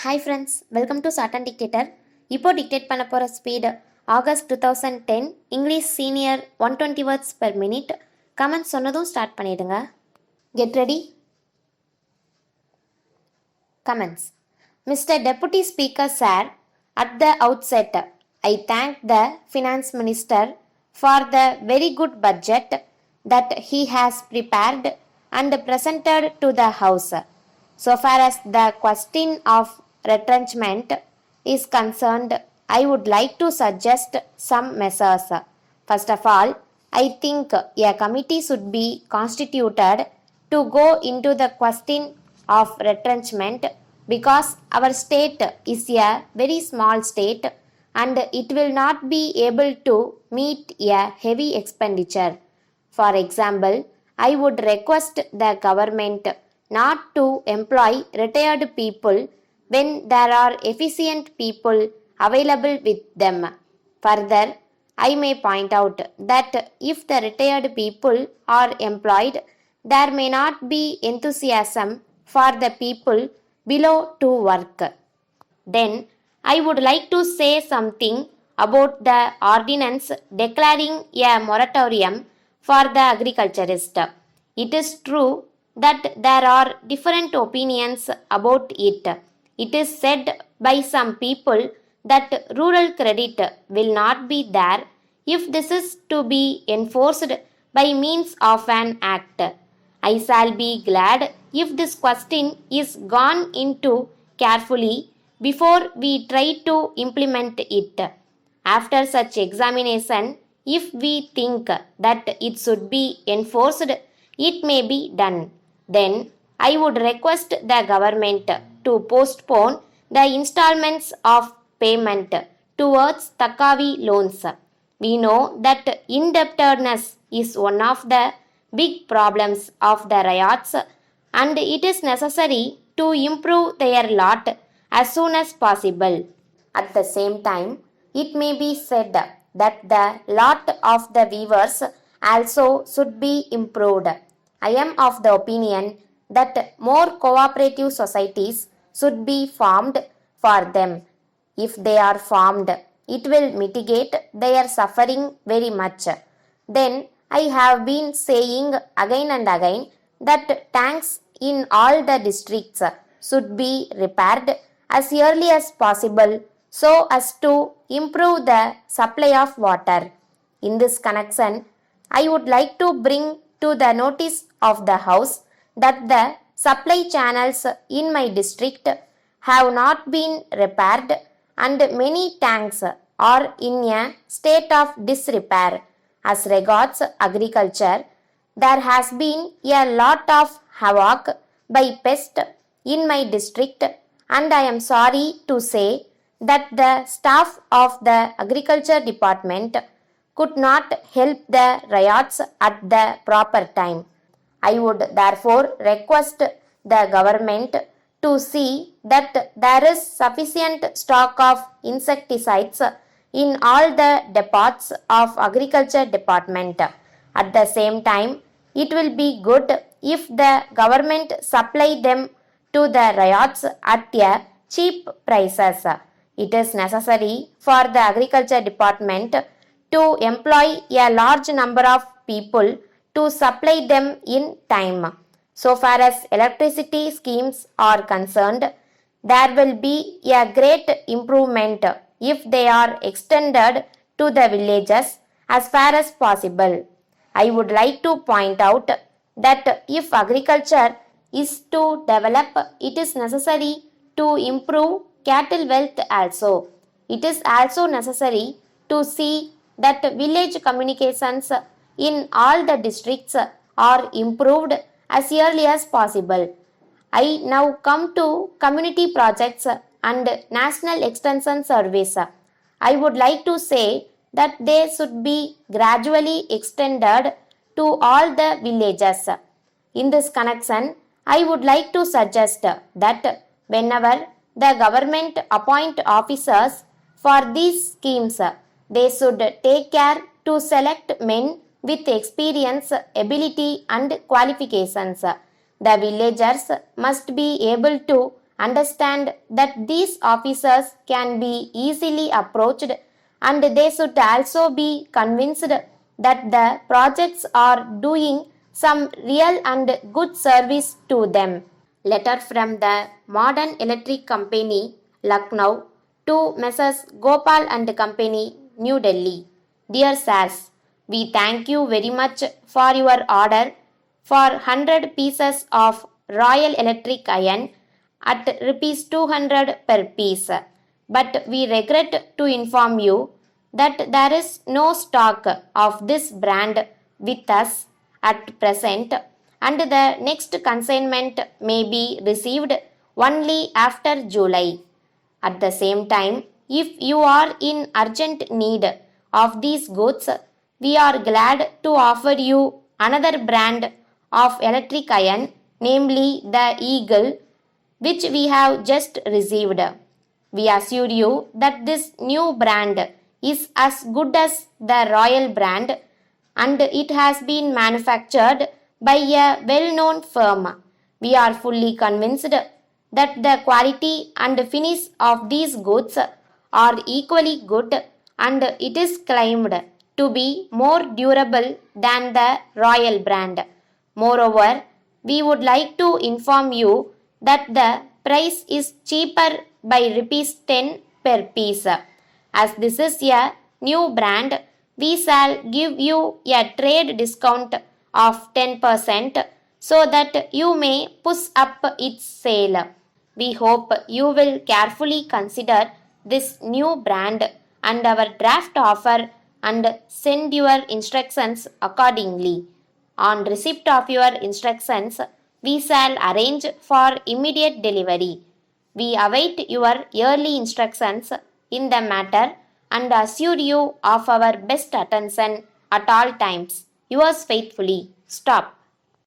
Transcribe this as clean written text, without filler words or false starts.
Hi friends, welcome to shorthand dictator. இப்போ dictate பண்ண போகிற speed August 2010 English senior 120 words per minute. Commence சொன்னதும் start பண்ணிடுங்க. Get ready. Commence. Mister deputy speaker sir, at the outset, I thank the finance minister for the very good budget that he has prepared and presented to the house. So far as the question of retrenchment is concerned, I would like to suggest some measures. First of all, I think a committee should be constituted to go into the question of retrenchment because our state is a very small state and it will not be able to meet a heavy expenditure. For example, I would request the government not to employ retired people when there are efficient people available with them. Further, I may point out that if the retired people are employed, there may not be enthusiasm for the people below to work. Then, I would like to say something about the ordinance declaring a moratorium for the agriculturist. It is true that there are different opinions about it. It is said by some people that rural credit will not be there if this is to be enforced by means of an act. I shall be glad if this question is gone into carefully before we try to implement it. After such examination, if we think that it should be enforced, it may be done. Then I would request the government to postpone the installments of payment towards Takavi loans. We know that indebtedness is one of the big problems of the ryots and it is necessary to improve their lot as soon as possible. At the same time, it may be said that the lot of the weavers also should be improved. I am of the opinion that more cooperative societies should be formed for them. If they are formed, it will mitigate their suffering very much. Then I have been saying again and again that tanks in all the districts should be repaired as early as possible so as to improve the supply of water. In this connection, I would like to bring to the notice of the House that the supply channels in my district have not been repaired and many tanks are in a state of disrepair. As regards agriculture, there has been a lot of havoc by pest in my district and I am sorry to say that the staff of the agriculture department could not help the riots at the proper time. I would therefore request the government to see that there is sufficient stock of insecticides in all the depots of agriculture department. At the same time, it will be good if the government supply them to the riots at a cheap prices. It is necessary for the agriculture department to employ a large number of people to supply them in time. So far as electricity schemes are concerned, there will be a great improvement if they are extended to the villages as far as possible. I would like to point out that if agriculture is to develop, it is necessary to improve cattle wealth also. It is also necessary to see that village communications in all the districts are improved as early as possible. I now come to community projects and national extension service. I would like to say that they should be gradually extended to all the villages. In this connection, I would like to suggest that whenever the government appoint officers for these schemes, they should take care to select men with experience, ability and qualifications. The villagers must be able to understand that these officers can be easily approached, and they should also be convinced that the projects are doing some real and good service to them. Letter from the Modern Electric Company, Lucknow, to Messrs. Gopal and Company, New Delhi. Dear Sirs, we thank you very much for your order for 100 pieces of Royal Electric iron at rupees 200 per piece. But we regret to inform you that there is no stock of this brand with us at present, and the next consignment may be received only after July. At the same time, if you are in urgent need of these goods, we are glad to offer you another brand of electric iron, namely the Eagle, which we have just received. We assure you that this new brand is as good as the Royal brand, and it has been manufactured by a well known firm. We are fully convinced that the quality and finish of these goods are equally good, and it is claimed to be more durable than the Royal brand. Moreover, we would like to inform you that the price is cheaper by rupees 10 per piece. As this is a new brand, we shall give you a trade discount of 10% so that you may push up its sale. We hope you will carefully consider this new brand and our draft offer and send your instructions accordingly. On receipt of your instructions, we shall arrange for immediate delivery. We await your early instructions in the matter and assure you of our best attention at all times. Yours faithfully, Stop.